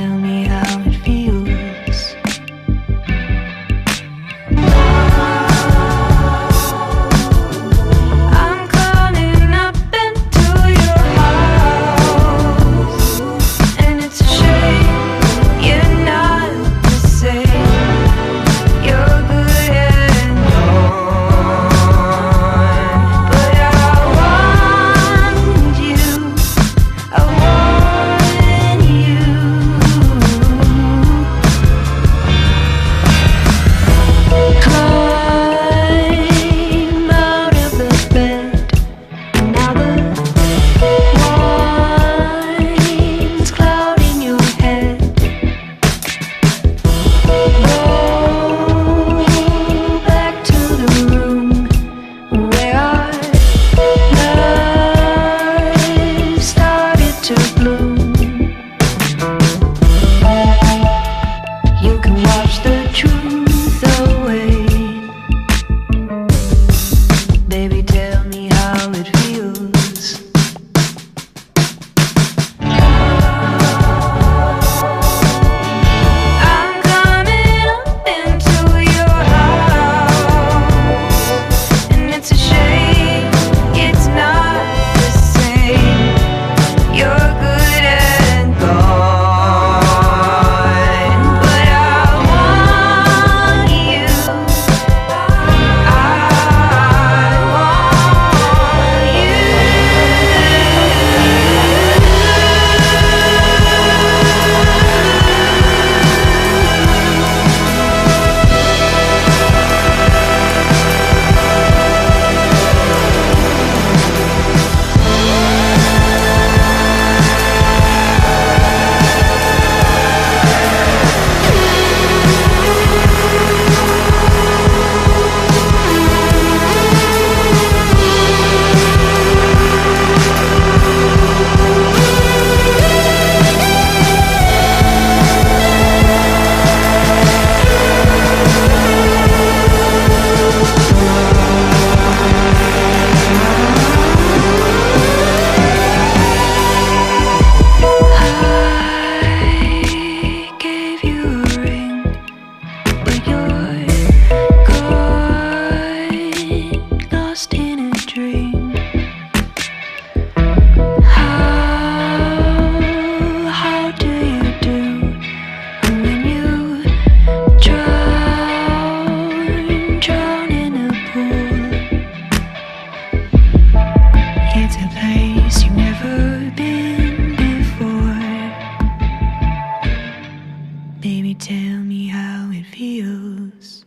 tell me how it feels. I'm climbing up into your house, and it's a shame you're not the same. You're good and gone, but I want you. I want you. Climb out of the bed, and now the wine's clouding your head. Go back to the room where our love started to bloom. You can wash the truth away. Baby, tell me how it feels. I'm coming up into your house, and it's a shame it's not the same. You're good and gone, but I want you. I want you. I gave you a ring, but you're gone, lost in a dream. How do you do when you drown in a pool? It's a place you've never been before. Baby, tell me how it feels.